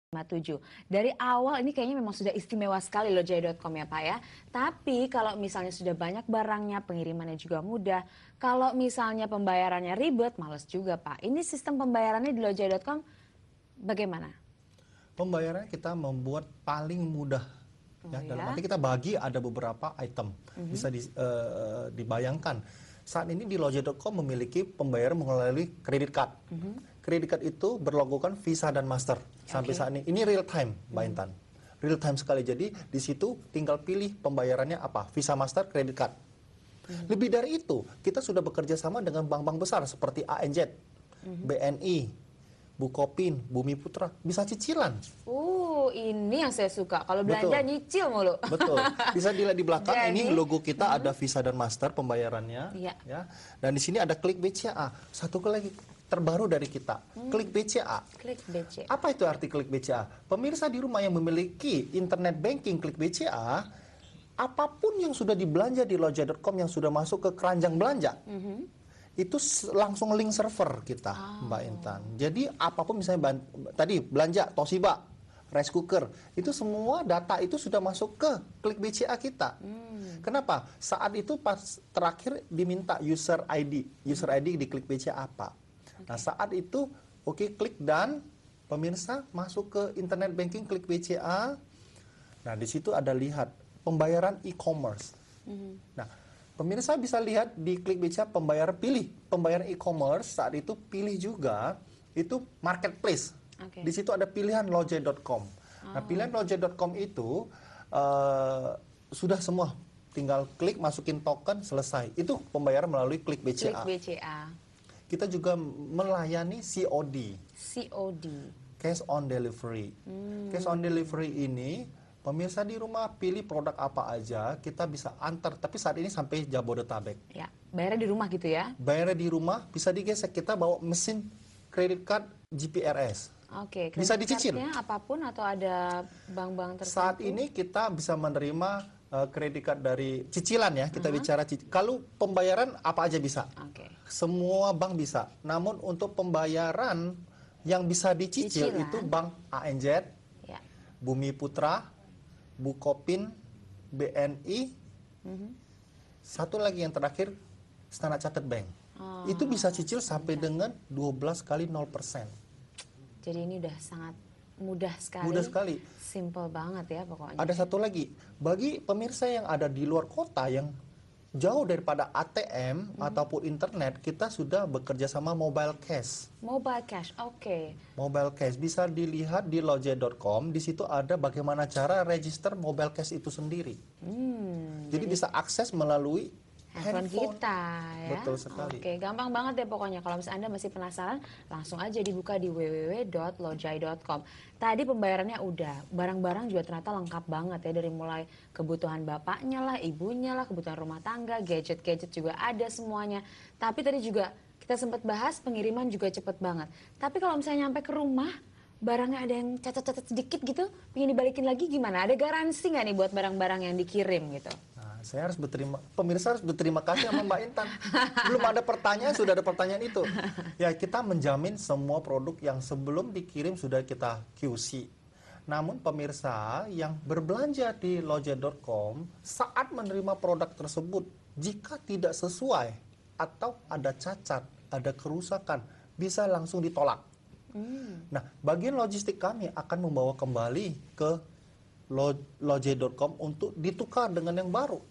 57. Dari awal ini kayaknya memang sudah istimewa sekali loh Jaya.com ya Pak ya. Tapi kalau misalnya sudah banyak barangnya, pengirimannya juga mudah. Kalau misalnya pembayarannya ribet, males juga Pak. Ini sistem pembayarannya di Lojaya.com bagaimana? Pembayarannya kita membuat paling mudah. Dalam arti kita bagi ada beberapa item. Bisa dibayangkan. Saat ini di Lojaya.com memiliki pembayaran melalui kredit card. Kredit card itu berlogokan Visa dan Master. Sampai saat ini real time, Mbak Intan. Real time sekali. Jadi di situ tinggal pilih pembayarannya apa, Visa, Master, kredit card. Lebih dari itu, kita sudah bekerja sama dengan bank-bank besar seperti ANZ, BNI, Bukopin, Bumi Putra, bisa cicilan. Ini yang saya suka. Kalau belanja nyicil mulu. Betul. Bisa dilihat di belakang. Ini logo kita ada Visa dan Master pembayarannya. Ya. Dan di sini ada klik BCA. Satu lagi terbaru dari kita, klik BCA. Klik BCA. Apa itu arti klik BCA? Pemirsa di rumah yang memiliki internet banking klik BCA, apapun yang sudah dibelanja di Lojaya.com yang sudah masuk ke keranjang belanja, itu langsung link server kita, Mbak Intan. Jadi apapun misalnya tadi belanja Toshiba, rice cooker, itu semua data itu sudah masuk ke klik BCA kita. Kenapa? Saat itu pas terakhir diminta user ID. User ID di klik BCA apa? Nah saat itu klik dan pemirsa masuk ke internet banking klik BCA. Nah di situ ada lihat pembayaran e-commerce. Nah pemirsa bisa lihat di klik BCA pilih pembayaran e-commerce. Saat itu pilih juga itu marketplace. Di situ ada pilihan Lojaya.com. Nah pilihan Lojaya.com itu sudah semua. Tinggal klik, masukin token, selesai. Itu pembayaran melalui klik BCA. Klik BCA. Kita juga melayani COD. COD. Cash on delivery. Cash on delivery ini, pemirsa di rumah pilih produk apa aja, kita bisa antar. Tapi saat ini sampai Jabodetabek. Ya, bayarnya di rumah gitu ya? Bayarnya di rumah, bisa digesek. Kita bawa mesin kredit card GPRS. Bisa dicicil. Apapun atau ada bank-bank tertentu? Saat ini kita bisa menerima kredit card dari cicilan ya, kita bicara kalau pembayaran apa aja bisa. Semua bank bisa. Namun untuk pembayaran yang bisa dicicil itu bank ANZ, Bumi Putra, Bukopin, BNI. Satu lagi yang terakhir Standard Chartered Bank. Itu bisa cicil sampai dengan 12 kali 0%. Jadi ini udah sangat mudah sekali. Mudah sekali. Simple banget ya pokoknya. Ada satu lagi, bagi pemirsa yang ada di luar kota yang jauh daripada ATM ataupun internet, kita sudah bekerja sama mobile cash. Mobile cash, Mobile cash bisa dilihat di Lojaya.com. Di situ ada bagaimana cara register mobile cash itu sendiri. Jadi bisa akses melalui handphone kita ya. Betul sekali. Gampang banget deh pokoknya. Kalau misalnya Anda masih penasaran, langsung aja dibuka di www.lojaya.com. Tadi pembayarannya udah, barang-barang juga ternyata lengkap banget ya, dari mulai kebutuhan bapaknya lah, ibunya lah, kebutuhan rumah tangga, gadget-gadget juga ada semuanya. Tapi tadi juga kita sempat bahas pengiriman juga cepet banget. Tapi kalau misalnya nyampe ke rumah, barangnya ada yang cacat-cacat sedikit gitu, pengen dibalikin lagi gimana? Ada garansi nggak nih buat barang-barang yang dikirim gitu? Saya harus pemirsa harus berterima kasih sama Mbak Intan. Belum ada pertanyaan, sudah ada pertanyaan itu. Ya, kita menjamin semua produk yang sebelum dikirim sudah kita QC. Namun pemirsa yang berbelanja di Lojaya.com saat menerima produk tersebut, jika tidak sesuai atau ada cacat, ada kerusakan, bisa langsung ditolak. Nah, bagian logistik kami akan membawa kembali ke Lojaya.com untuk ditukar dengan yang baru.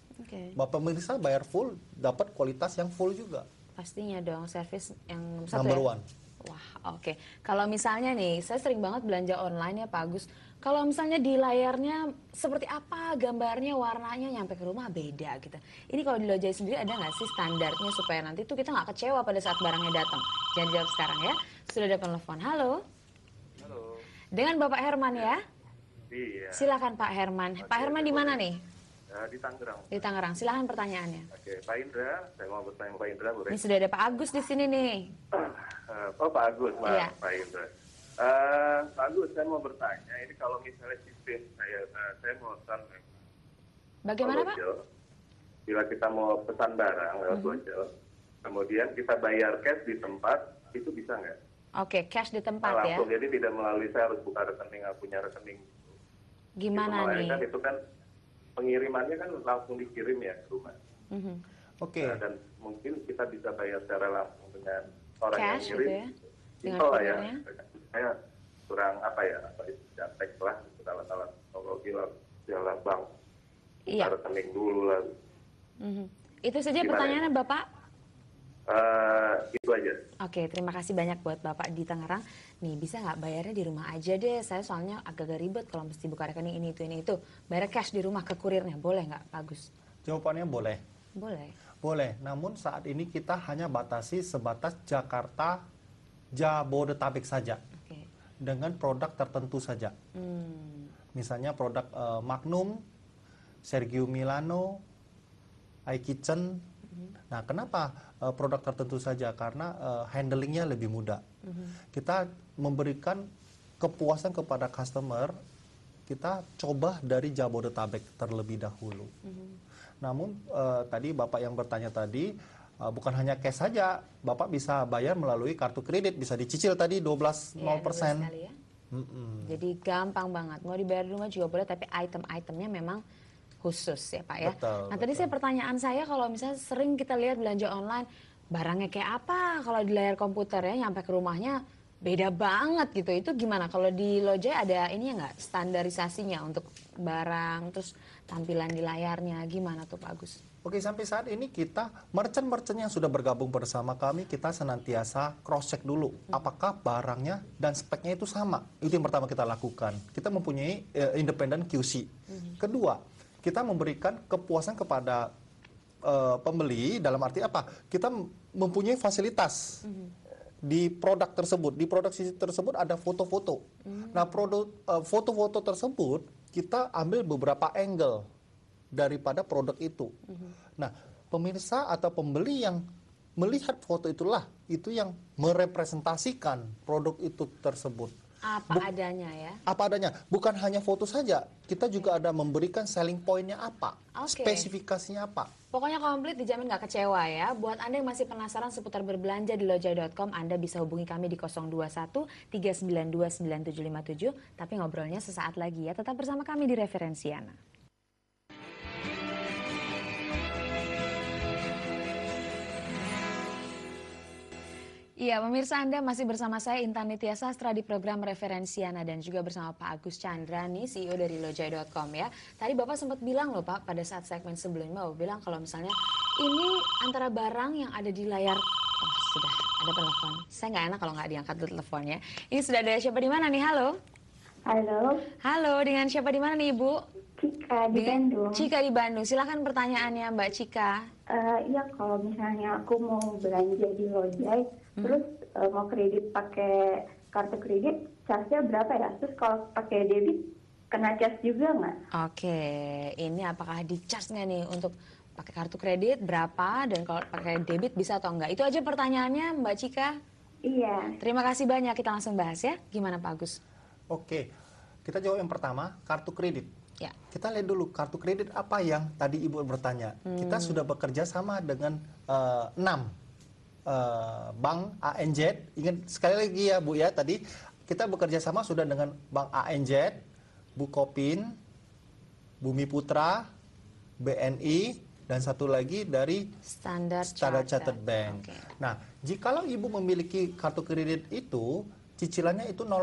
Bapak pemirsa bayar full, dapat kualitas yang full juga. Pastinya dong, servis yang number one. Wah, Kalau misalnya nih, saya sering banget belanja online ya Pak Agus. Kalau misalnya di layarnya seperti apa, gambarnya, warnanya, nyampe ke rumah beda gitu. Ini kalau di Lojaya sendiri ada nggak sih standarnya supaya nanti tuh kita nggak kecewa pada saat barangnya datang? Jangan jawab sekarang ya. Sudah ada penelpon. Halo. Halo. Dengan Bapak Herman ya? Iya. Silakan Pak Herman. Pak Herman di mana nih? Di Tangerang. Di Tangerang. Silakan pertanyaannya. Pak Indra, saya mau bertanya Pak Indra, boleh? Ini sudah ada Pak Agus di sini nih. Pak Agus, Iya. Pak Indra. Pak Agus, saya mau bertanya, ini kalau misalnya sistem saya mau pesan. Bagaimana Pak? Bila kita mau pesan barang lewat Gojek, kemudian kita bayar cash di tempat, itu bisa nggak? Oke, cash di Nah, tempat ya. langsung, jadi tidak melalui saya harus buka rekening, punya rekening. Gimana Itu nih? melainkan itu kan pengirimannya kan langsung dikirim ya ke rumah. Mhm. Oke. Nah, dan mungkin kita bisa bayar secara langsung dengan orang yang Cash ngirim. gitu ya, dengan Simpel lah ya. kurirnya. Saya kurang apa ya, teks lah, alat-alat teknologi lah, segala bank. Buka Iya. rekening dulu lah. Mhm. Itu saja Gimana pertanyaannya Bapak. Itu aja. Oke, terima kasih banyak buat Bapak di Tangerang. Nih, bisa nggak bayarnya di rumah aja deh? Saya soalnya agak-agak ribet kalau mesti buka rekening ini itu. Bayar cash di rumah ke kurirnya, boleh nggak, Pak Agus? Jawabannya boleh. Boleh. Boleh, namun saat ini kita hanya batasi sebatas Jakarta, Jabodetabek saja. Oke. Dengan produk tertentu saja. Misalnya produk Magnum, Sergio Milano, iKitchen. Nah, kenapa produk tertentu saja? Karena handlingnya lebih mudah. Kita memberikan kepuasan kepada customer, kita coba dari Jabodetabek terlebih dahulu. Namun tadi Bapak yang bertanya tadi, bukan hanya cash saja, Bapak bisa bayar melalui kartu kredit, bisa dicicil tadi 12 Iya, 0%. 12 kali ya. Jadi gampang banget. Mau dibayar di rumah juga boleh, tapi item-itemnya memang khusus ya Pak ya. Betul, Nah tadi pertanyaan saya, kalau misalnya sering kita lihat belanja online, barangnya kayak apa? Kalau di layar komputer ya, nyampe ke rumahnya beda banget gitu. Itu gimana? Kalau di Lojai ada ini ya nggak, standarisasinya untuk barang, terus tampilan di layarnya, gimana tuh Pak Agus? Oke, sampai saat ini kita merchant-merchant yang sudah bergabung bersama kami, kita senantiasa cross-check dulu apakah barangnya dan speknya itu sama. Itu yang pertama kita lakukan. Kita mempunyai independent QC. Kedua, kita memberikan kepuasan kepada pembeli, dalam arti apa? Kita mempunyai fasilitas di produk tersebut. Di produk tersebut ada foto-foto. Nah, foto-foto tersebut kita ambil beberapa angle daripada produk itu. Nah, pemirsa atau pembeli yang melihat foto itulah itu yang merepresentasikan produk itu tersebut. Apa adanya ya? Apa adanya, bukan hanya foto saja, kita juga ada memberikan selling point-nya apa, Oke. spesifikasinya apa. Pokoknya komplit, dijamin nggak kecewa ya. Buat Anda yang masih penasaran seputar berbelanja di lojai.com, Anda bisa hubungi kami di 021 392 9757. Tapi ngobrolnya sesaat lagi ya. Tetap bersama kami di Referensiana. Iya, pemirsa, Anda masih bersama saya Intan Nitya Sastra di program Referensiana dan juga bersama Pak Agus Chandra nih, CEO dari lojai.com ya. Tadi Bapak sempat bilang loh Pak, pada saat segmen sebelumnya Bapak bilang kalau misalnya ini antara barang yang ada di layar. Oh, sudah ada telepon. Saya nggak enak kalau nggak diangkat dulu teleponnya. Ini sudah ada siapa di mana nih? Halo. Halo, Halo, dengan siapa di mana nih Ibu? Cika di Bandung. Cika di Bandung. Silakan pertanyaannya Mbak Cika. Iya, kalau misalnya aku mau belanja di Lojai, terus mau kredit pakai kartu kredit, charge-nya berapa ya? Terus kalau pakai debit, kena charge juga nggak? Oke, ini apakah di charge nggak nih untuk pakai kartu kredit berapa, dan kalau pakai debit bisa atau enggak? Itu aja pertanyaannya Mbak Cika. Iya, Terima kasih banyak, kita langsung bahas ya. Gimana Pak Agus? Oke, kita jawab yang pertama, kartu kredit. Ya. Kita lihat dulu kartu kredit apa yang tadi Ibu bertanya. Kita sudah bekerja sama dengan 6 bank ANZ. Ingat sekali lagi ya Bu ya, tadi kita bekerja sama sudah dengan Bank ANZ, Bukopin, Bumi Putra, BNI, dan satu lagi dari Standard Chartered Bank. Oke. Nah, jikalau Ibu memiliki kartu kredit itu, cicilannya itu 0%.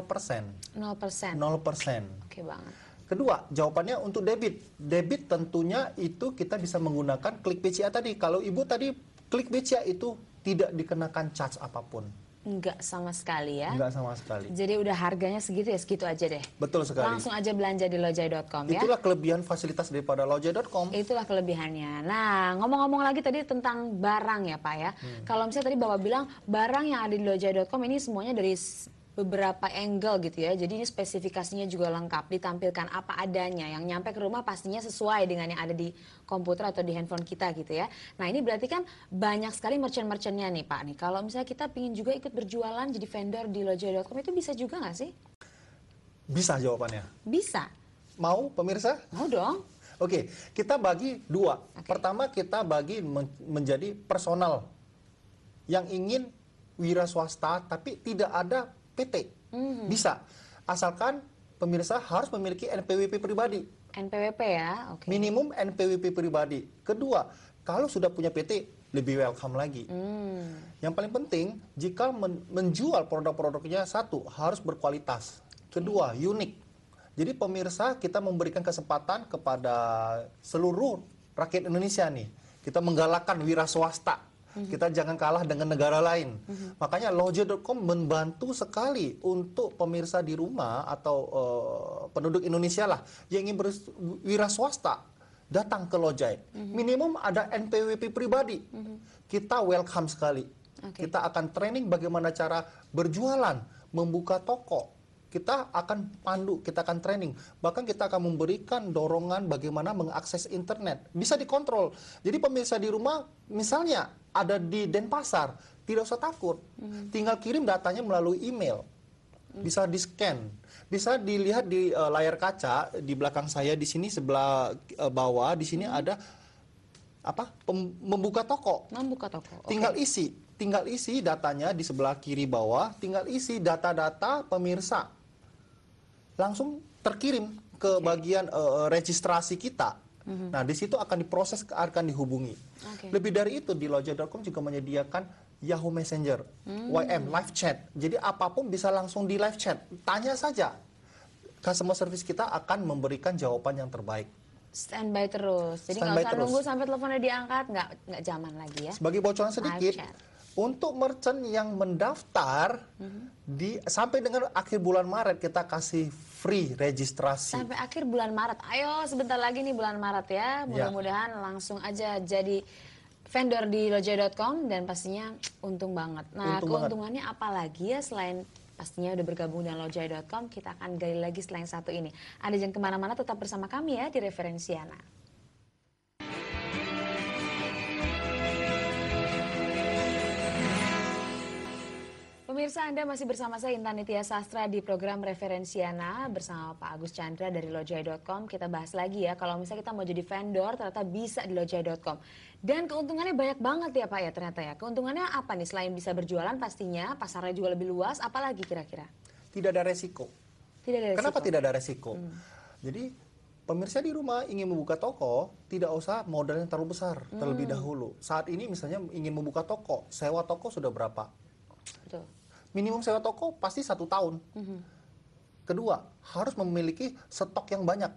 0%. 0%. Oke banget. Kedua, jawabannya untuk debit. Debit tentunya itu kita bisa menggunakan klik BCA tadi. Kalau Ibu tadi klik BCA itu tidak dikenakan charge apapun. Enggak sama sekali ya. Enggak sama sekali. Jadi udah harganya segitu ya, segitu aja deh. Betul sekali. Langsung aja belanja di lojai.com ya. Itulah kelebihan fasilitas daripada lojai.com. Itulah kelebihannya. Nah, ngomong-ngomong lagi tadi tentang barang ya Pak ya. Kalau misalnya tadi Bapak bilang barang yang ada di lojai.com ini semuanya dari beberapa angle gitu ya. Jadi ini spesifikasinya juga lengkap, ditampilkan apa adanya. Yang nyampe ke rumah pastinya sesuai dengan yang ada di komputer atau di handphone kita gitu ya. Nah ini berarti kan banyak sekali merchant-merchantnya nih Pak nih. Kalau misalnya kita pingin juga ikut berjualan jadi vendor di lojai.com, itu bisa juga nggak sih? Bisa jawabannya. Bisa. Mau pemirsa? Mau dong. Oke, kita bagi dua. Oke. Pertama kita bagi menjadi personal yang ingin wira swasta tapi tidak ada PT. Bisa. Asalkan pemirsa harus memiliki NPWP pribadi. NPWP ya, oke. Minimum NPWP pribadi. Kedua, kalau sudah punya PT, lebih welcome lagi. Yang paling penting, jika menjual produk-produknya, satu, harus berkualitas. Kedua, unik. Jadi pemirsa, kita memberikan kesempatan kepada seluruh rakyat Indonesia nih. Kita menggalakkan wira swasta. Kita jangan kalah dengan negara lain. Makanya Loja.com membantu sekali untuk pemirsa di rumah atau penduduk Indonesia lah yang ingin berwira swasta datang ke Lojai. Minimum ada NPWP pribadi. Kita welcome sekali. Kita akan training bagaimana cara berjualan, membuka toko. Kita akan pandu, kita akan training. Bahkan kita akan memberikan dorongan bagaimana mengakses internet. Bisa dikontrol. Jadi pemirsa di rumah, misalnya ada di Denpasar, tidak usah takut. Tinggal kirim datanya melalui email. Bisa di-scan. Bisa dilihat di layar kaca, di belakang saya di sini sebelah bawah, di sini ada membuka toko. Membuka toko. Tinggal isi datanya di sebelah kiri bawah, tinggal isi data-data pemirsa. Langsung terkirim ke bagian registrasi kita. Nah, di situ akan diproses, akan dihubungi. Lebih dari itu, di Loja.com juga menyediakan Yahoo Messenger, YM, live chat. Jadi apapun bisa langsung di live chat. Tanya saja. Customer service kita akan memberikan jawaban yang terbaik. Standby terus. Jadi nggak usah nunggu sampai teleponnya diangkat, nggak zaman lagi ya. Sebagai bocoran sedikit, untuk merchant yang mendaftar sampai dengan akhir bulan Maret kita kasih free registrasi. Sampai akhir bulan Maret. Ayo sebentar lagi nih bulan Maret ya. Mudah-mudahan langsung aja jadi vendor di Loja.com dan pastinya untung banget. Nah, keuntungannya apa lagi ya selain pastinya udah bergabung dengan Loja.com, kita akan gali lagi selain satu ini. Anda jangan kemana-mana, tetap bersama kami ya di Referensiana. Pemirsa, Anda masih bersama saya Intan Nitya Sastra di program Referensiana bersama Pak Agus Chandra dari Lojai.com. Kita bahas lagi ya, kalau misalnya kita mau jadi vendor ternyata bisa di Lojai.com. Dan keuntungannya banyak banget ya Pak ya ternyata ya. Keuntungannya apa nih? Selain bisa berjualan pastinya, pasarnya juga lebih luas, apalagi kira-kira? Tidak ada resiko. Tidak ada resiko. Kenapa tidak ada resiko? Jadi pemirsa di rumah ingin membuka toko, tidak usah modal yang terlalu besar terlebih dahulu. Saat ini misalnya ingin membuka toko, sewa toko sudah berapa? Betul. Minimum sewa toko pasti 1 tahun. Kedua, harus memiliki stok yang banyak.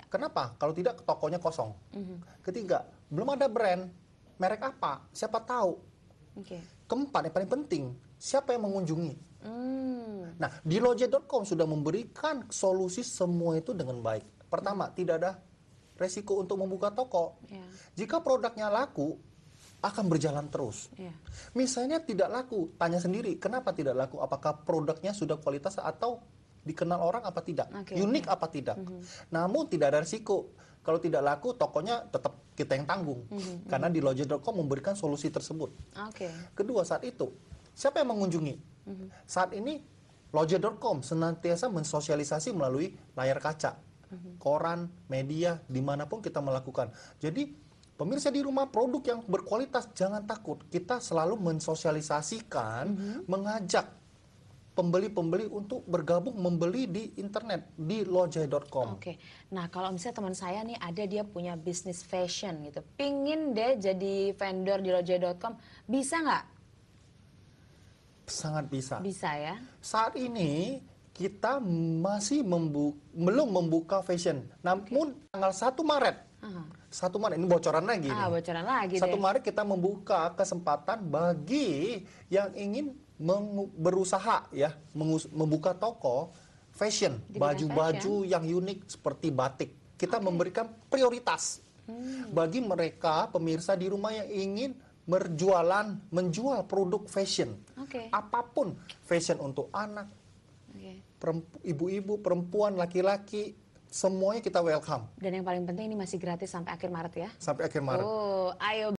Kenapa? Kalau tidak tokonya kosong. Ketiga, belum ada brand, merek apa? Siapa tahu. Keempat, yang paling penting, siapa yang mengunjungi? Nah, di Loja.com sudah memberikan solusi semua itu dengan baik. Pertama, tidak ada resiko untuk membuka toko. Jika produknya laku, akan berjalan terus. Misalnya tidak laku, tanya sendiri, kenapa tidak laku? Apakah produknya sudah kualitas atau dikenal orang apa tidak? Unik apa tidak? Namun tidak ada risiko. Kalau tidak laku, tokonya tetap kita yang tanggung. Karena di Loja.com memberikan solusi tersebut. Kedua, saat itu, siapa yang mengunjungi? Saat ini, Loja.com senantiasa mensosialisasi melalui layar kaca. Koran, media, dimanapun kita melakukan. Jadi, pemirsa di rumah, produk yang berkualitas jangan takut. Kita selalu mensosialisasikan, mengajak pembeli-pembeli untuk bergabung membeli di internet di Lojai.com. Nah kalau misalnya teman saya nih ada dia punya bisnis fashion gitu, pingin deh jadi vendor di Lojai.com, bisa nggak? Sangat bisa. Bisa ya. Saat ini kita masih belum membuka fashion, namun tanggal 1 Maret. 1 Maret, ini bocoran lagi. Bocoran lagi 1 Maret kita membuka kesempatan bagi yang ingin berusaha ya, membuka toko fashion, baju-baju yang unik seperti batik. Kita memberikan prioritas bagi mereka pemirsa di rumah yang ingin menjual produk fashion. Apapun, fashion untuk anak, ibu-ibu, perempuan, laki-laki, semuanya kita welcome. Dan yang paling penting ini masih gratis sampai akhir Maret ya? Sampai akhir Maret. Ayo